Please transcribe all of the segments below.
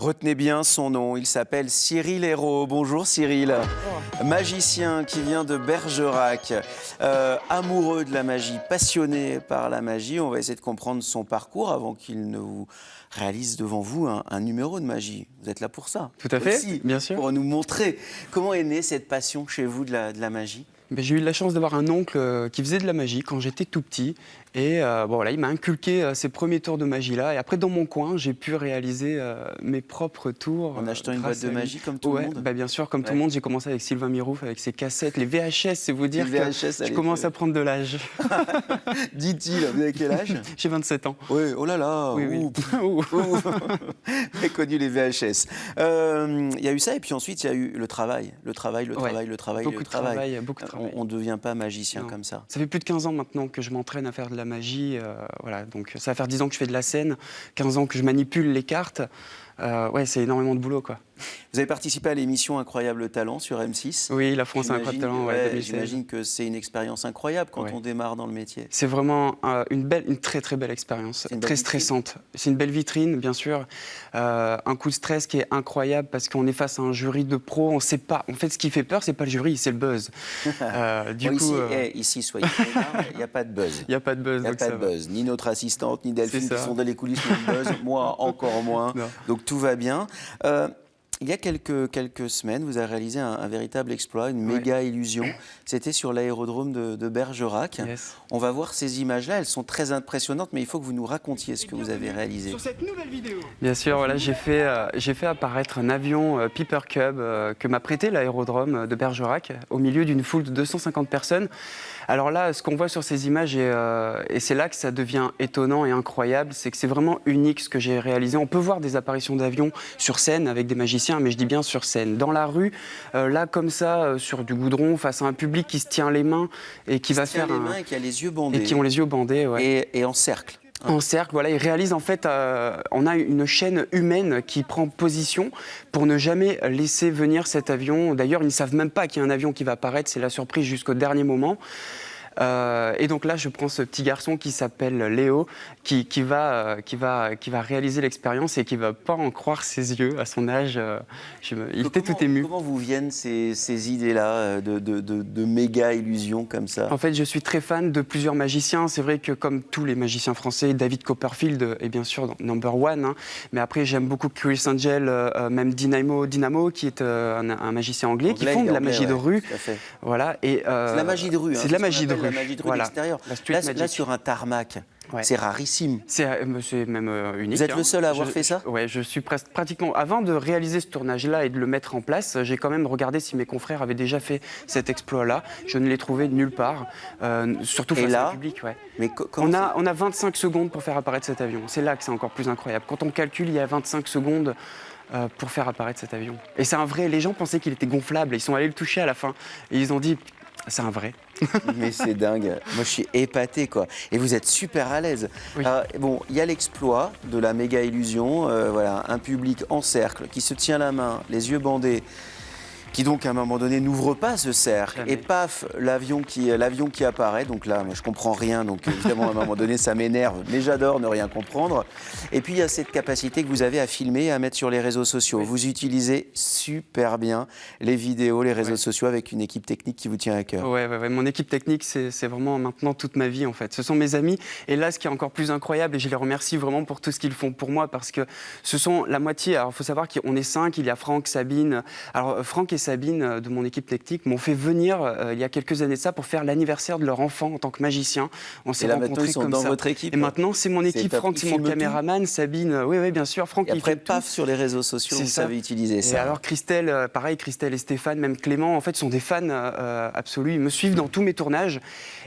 Retenez bien son nom, il s'appelle Cyril Hérault. Bonjour Cyril, magicien qui vient de Bergerac, amoureux de la magie, passionné par la magie. On va essayer de comprendre son parcours avant qu'il ne vous réalise devant vous un numéro de magie. Vous êtes là pour ça. Tout à fait, aussi, bien sûr. Pour nous montrer comment est née cette passion chez vous de la magie. J'ai eu la chance d'avoir un oncle qui faisait de la magie quand j'étais tout petit. Et voilà, il m'a inculqué ces premiers tours de magie-là. Et après, dans mon coin, j'ai pu réaliser mes propres tours. En achetant une boîte de magie comme tout le monde. Bien sûr, comme tout le monde. J'ai commencé avec Sylvain Mirouf, avec ses cassettes, les VHS, c'est vous dire que je commence à prendre de l'âge. Dit-il, vous avez quel âge? J'ai 27 ans. Oui, oh là là, oui. Vous avez connu les VHS. Il y a eu ça et puis ensuite il y a eu le travail. Beaucoup de travail. On ne devient pas magicien comme ça. Ça fait plus de 15 ans maintenant que je m'entraîne à faire de la magie. Voilà, donc ça va faire 10 ans que je fais de la scène, 15 ans que je manipule les cartes. Ouais, c'est énormément de boulot, quoi. Vous avez participé à l'émission Incroyable Talent sur M6. Oui, La France a Incroyable Talent, ouais, j'imagine que c'est une expérience incroyable quand on démarre dans le métier. C'est vraiment une très très belle expérience, très stressante. C'est une belle vitrine, bien sûr. Un coup de stress qui est incroyable parce qu'on est face à un jury de pros, on ne sait pas. En fait, ce qui fait peur, c'est pas le jury, c'est le buzz. Ici, soyez prudents, il n'y a pas de buzz. Il n'y a pas de buzz. Il n'y a pas de buzz. Ni notre assistante, ni Delphine qui sont dans les coulisses du buzz. Moi, encore moins. Non. Donc tout va bien. Il y a quelques semaines, vous avez réalisé un véritable exploit, une méga illusion. C'était sur l'aérodrome de Bergerac. Yes. On va voir ces images-là, elles sont très impressionnantes, mais il faut que vous nous racontiez ce que vous avez réalisé. Sur cette nouvelle vidéo. Bien sûr, voilà, j'ai fait apparaître un avion Piper Cub que m'a prêté l'aérodrome de Bergerac au milieu d'une foule de 250 personnes. Alors là, ce qu'on voit sur ces images, et c'est là que ça devient étonnant et incroyable, c'est que c'est vraiment unique ce que j'ai réalisé. On peut voir des apparitions d'avions sur scène avec des magiciens, mais je dis bien sur scène. Dans la rue, là comme ça, sur du goudron, face à un public qui se tient les mains et qui va faire les mains et qui a les yeux bandés. Et qui ont les yeux bandés, ouais. Et en cercle. En cercle, voilà, ils réalisent en fait, on a une chaîne humaine qui prend position pour ne jamais laisser venir cet avion. D'ailleurs, ils ne savent même pas qu'il y a un avion qui va apparaître, c'est la surprise jusqu'au dernier moment. Et donc là, je prends ce petit garçon qui s'appelle Léo, qui va réaliser l'expérience et qui ne va pas en croire ses yeux à son âge. Il était tout ému. Comment vous viennent ces idées-là de méga illusions comme ça? En fait, je suis très fan de plusieurs magiciens. C'est vrai que comme tous les magiciens français, David Copperfield est bien sûr number one. Hein. Mais après, j'aime beaucoup Chris Angel, même Dynamo, qui est un magicien anglais, qui font de la magie de rue. Voilà. C'est la magie de rue. C'est de la magie de rue. La magie de rue d'extérieur. Là, sur un tarmac, c'est rarissime. C'est même unique. Vous êtes le seul à avoir fait ça? Oui, je suis pratiquement... Avant de réaliser ce tournage-là et de le mettre en place, j'ai quand même regardé si mes confrères avaient déjà fait cet exploit-là. Je ne l'ai trouvé nulle part, surtout face au public. Ouais. Mais on a 25 secondes pour faire apparaître cet avion. C'est là que c'est encore plus incroyable. Quand on calcule, il y a 25 secondes pour faire apparaître cet avion. Et c'est un vrai... Les gens pensaient qu'il était gonflable. Ils sont allés le toucher à la fin. Et ils ont dit... C'est un vrai. Mais c'est dingue. Moi, je suis épaté, quoi. Et vous êtes super à l'aise. Oui. Bon, il y a l'exploit de la méga illusion. Voilà, un public en cercle qui se tient la main, les yeux bandés, qui donc à un moment donné n'ouvre pas ce cercle. Jamais. Et paf, l'avion qui apparaît. Donc là, moi, je comprends rien. Donc évidemment, à un moment donné, ça m'énerve. Mais j'adore ne rien comprendre. Et puis, il y a cette capacité que vous avez à filmer et à mettre sur les réseaux sociaux. Oui. Vous utilisez super bien les vidéos, les réseaux sociaux avec une équipe technique qui vous tient à cœur. Ouais. Mon équipe technique, c'est vraiment maintenant toute ma vie, en fait. Ce sont mes amis. Et là, ce qui est encore plus incroyable, et je les remercie vraiment pour tout ce qu'ils font pour moi, parce que ce sont la moitié. Alors, il faut savoir qu'on est 5. Il y a Franck, Sabine. Alors, Franck et Sabine de mon équipe technique m'ont fait venir il y a quelques années de ça pour faire l'anniversaire de leur enfant en tant que magicien. On s'est rencontrés comme ça. Votre équipe. Et maintenant, c'est mon équipe. Franck, c'est mon caméraman. Sabine, oui, bien sûr. Franck, et après, il fait paf, sur les réseaux sociaux, vous savez utiliser ça. Et alors, Christelle, pareil, Christelle et Stéphane, même Clément, en fait, sont des fans absolus. Ils me suivent dans tous mes tournages.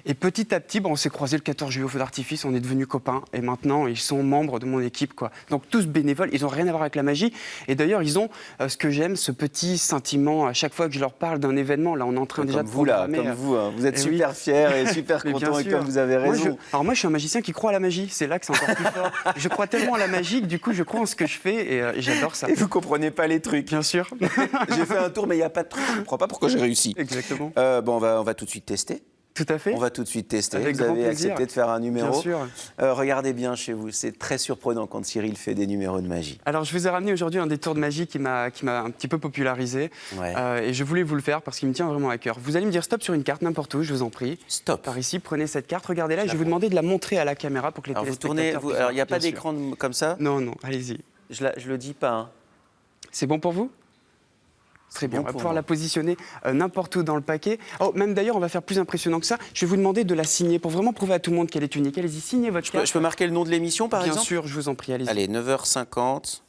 Et petit à petit, on s'est croisés le 14 juillet au feu d'artifice, on est devenus copains. Et maintenant, ils sont membres de mon équipe, quoi. Donc, tous bénévoles, ils n'ont rien à voir avec la magie. Et d'ailleurs, ils ont ce que j'aime, ce petit sentiment à chaque fois que je leur parle d'un événement. Là, on est en train déjà de programmer. Comme vous, vous êtes super fiers et super contents, et comme vous avez raison. Moi, je suis un magicien qui croit à la magie. C'est là que c'est encore plus fort. Je crois tellement à la magie que du coup, je crois en ce que je fais et j'adore ça. Et vous comprenez pas les trucs. Bien sûr. J'ai fait un tour, mais il n'y a pas de truc. Je ne comprends pas pourquoi j'ai réussi. Exactement. Bon, on va tout de suite tester. Tout à fait. On va tout de suite tester. Avec Vous grand avez plaisir. accepté de faire un numéro. Bien sûr. Regardez bien chez vous, c'est très surprenant quand Cyril fait des numéros de magie. Alors, je vous ai ramené aujourd'hui un des tours de magie qui m'a un petit peu popularisé. Ouais. Et je voulais vous le faire parce qu'il me tient vraiment à cœur. Vous allez me dire stop sur une carte, n'importe où, je vous en prie. Stop. Par ici, prenez cette carte, regardez-la, et je vais vous demander de la montrer à la caméra pour que les Alors vous téléspectateurs tournez, puissent alors il n'y a voir. pas Bien d'écran comme ça. sûr. Non, allez-y. Je le dis pas. Hein. C'est bon pour vous? Très bien, bon on va pour pouvoir moi. la positionner n'importe où dans le paquet. Oh, même d'ailleurs, on va faire plus impressionnant que ça. Je vais vous demander de la signer pour vraiment prouver à tout le monde qu'elle est unique. Allez-y, signez votre carte. Je peux marquer le nom de l'émission par Bien exemple? sûr, je vous en prie, allez-y. Allez, 9h50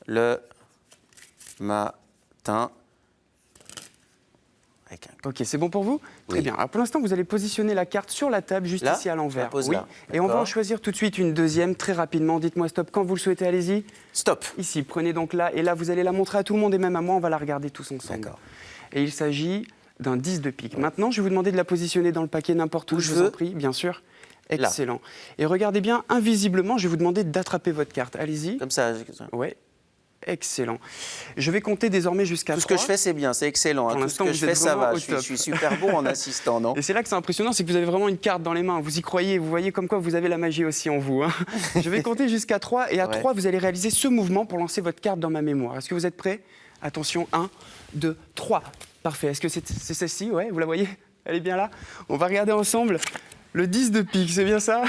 le matin. Avec un... Ok, c'est bon pour vous? Très Oui. bien. Alors pour l'instant, vous allez positionner la carte sur la table, juste Là ici à Je la l'envers. pose Oui. là. Et on va en D'accord. choisir tout de suite une deuxième très rapidement. Dites-moi stop quand vous le souhaitez, allez-y. Stop. Ici, prenez donc là, et là, vous allez la montrer à tout le monde et même à moi, on va la regarder tous ensemble. D'accord. Et il s'agit d'un 10 de pique. Maintenant, je vais vous demander de la positionner dans le paquet n'importe où, Où je je vous en veux. prie, bien sûr. Là. Excellent. Et regardez bien, invisiblement, je vais vous demander d'attraper votre carte. Allez-y. Comme ça. Ouais. Excellent. Je vais compter désormais jusqu'à 3. Tout ce que je fais, c'est bien, c'est excellent. hein. Pour Tout ce l'instant, que vous je fais, êtes ça vraiment va. au Je top. suis super bon en assistant, non? Et c'est là que c'est impressionnant, c'est que vous avez vraiment une carte dans les mains. Vous y croyez, vous voyez comme quoi vous avez la magie aussi en vous. Hein. Je vais compter jusqu'à 3 et à Ouais. 3, vous allez réaliser ce mouvement pour lancer votre carte dans ma mémoire. Est-ce que vous êtes prêts? Attention, 1, 2, 3. Parfait. Est-ce que c'est celle-ci? Ouais, vous la voyez? Elle est bien là. On va regarder ensemble le 10 de pique, c'est bien ça?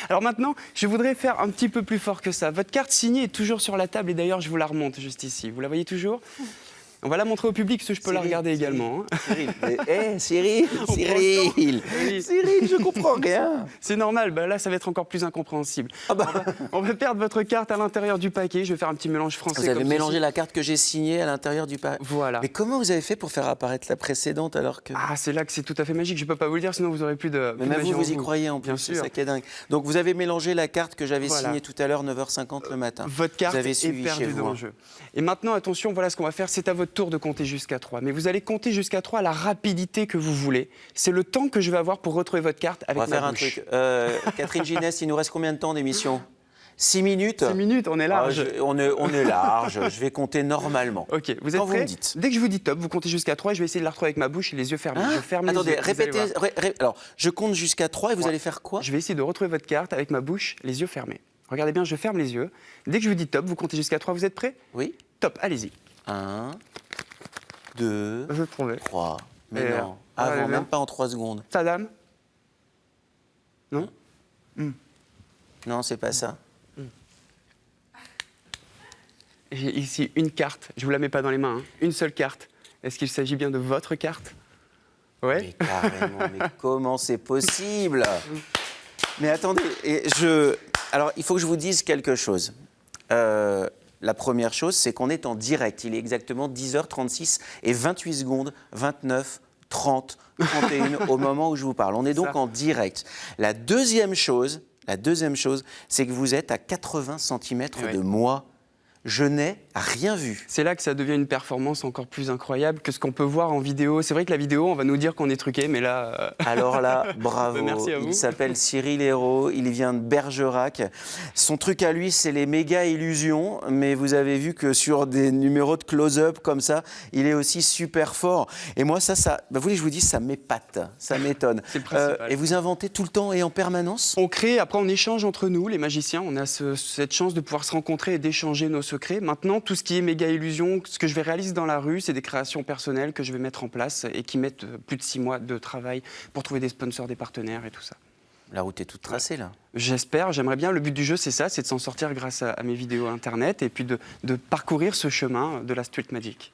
Alors maintenant, je voudrais faire un petit peu plus fort que ça. Votre carte signée est toujours sur la table et d'ailleurs, je vous la remonte juste ici. Vous la voyez toujours? On va la montrer au public, parce que je peux la Cyril, regarder Cyril. également. Hein. Cyril, Cyril, On Cyril, Oui. Cyril, je comprends rien. C'est normal, bah là ça va être encore plus incompréhensible. Ah bah. On va perdre votre carte à l'intérieur du paquet, je vais faire un petit mélange français. Vous avez comme mélangé ceci. la carte que j'ai signée à l'intérieur du paquet. Voilà. Mais comment vous avez fait pour faire apparaître la précédente alors que... Ah, c'est là que c'est tout à fait magique, je ne peux pas vous le dire, sinon vous aurez plus de. Mais plus de même magie vous, en vous y croyez en plus, Bien c'est sûr. ça qui est dingue. Donc vous avez mélangé la carte que j'avais Voilà. signée tout à l'heure, 9h50 le matin. Votre carte vous avez est suivi chez perdue vous. dans hein. le jeu. Et maintenant, attention, voilà ce qu'on va faire, c'est à votre tour de compter jusqu'à 3. Mais vous allez compter jusqu'à 3 à la rapidité que vous voulez. C'est le temps que je vais avoir pour retrouver votre carte On avec va ma faire un bouche. truc. Catherine Ginès, il nous reste combien de temps d'émission? 6 minutes 6 minutes, on est Ah, large. on est large, je vais compter normalement. Ok, vous êtes Quand vous prêts? me dites. Dès que je vous dis top, vous comptez jusqu'à 3 et je vais essayer de la retrouver avec ma bouche et les yeux fermés. Hein Je ferme les Attendez, yeux, vous allez répétez. voir. Alors, je compte jusqu'à 3 et vous Ouais. allez faire quoi? Je vais essayer de retrouver votre carte avec ma bouche, les yeux fermés. Regardez bien, je ferme les yeux. Dès que je vous dis top, vous comptez jusqu'à 3, vous êtes prêts? Oui. Top, allez-y. 1, 2, Je vais trouver. 3. Mais Et non, voilà, avant, là. même pas en 3 secondes. Ta dame? Non? Non, c'est pas ça. J'ai ici une carte. Je vous la mets pas dans les mains. Hein. Une seule carte. Est-ce qu'il s'agit bien de votre carte? Ouais. Mais carrément, mais comment c'est possible? Mais attendez, alors il faut que je vous dise quelque chose. La première chose, c'est qu'on est en direct. Il est exactement 10h36 et 28 secondes, 29, 30, 31 au moment où je vous parle. On est donc Ça. en direct. La deuxième chose, c'est que vous êtes à 80 cm Ouais. de moi. Je n'ai rien vu. C'est là que ça devient une performance encore plus incroyable que ce qu'on peut voir en vidéo. C'est vrai que la vidéo, on va nous dire qu'on est truqué, mais là, Alors là, bravo. Merci à vous. Il s'appelle Cyril Hérault, il vient de Bergerac. Son truc à lui, c'est les méga illusions, mais vous avez vu que sur des numéros de close-up comme ça, il est aussi super fort. Et moi, vous voulez que je vous dise, ça m'épate, ça m'étonne. C'est le principal. Et vous inventez tout le temps et en permanence? on crée, après on échange entre nous, les magiciens. On a cette chance de pouvoir se rencontrer et d'échanger nos secrets. Maintenant, tout ce qui est méga illusion, ce que je vais réaliser dans la rue, c'est des créations personnelles que je vais mettre en place et qui mettent plus de 6 mois de travail pour trouver des sponsors, des partenaires et tout ça. La route est toute tracée, là. J'espère, j'aimerais bien. Le but du jeu, c'est ça, c'est de s'en sortir grâce à mes vidéos internet et puis de parcourir ce chemin de la street magic.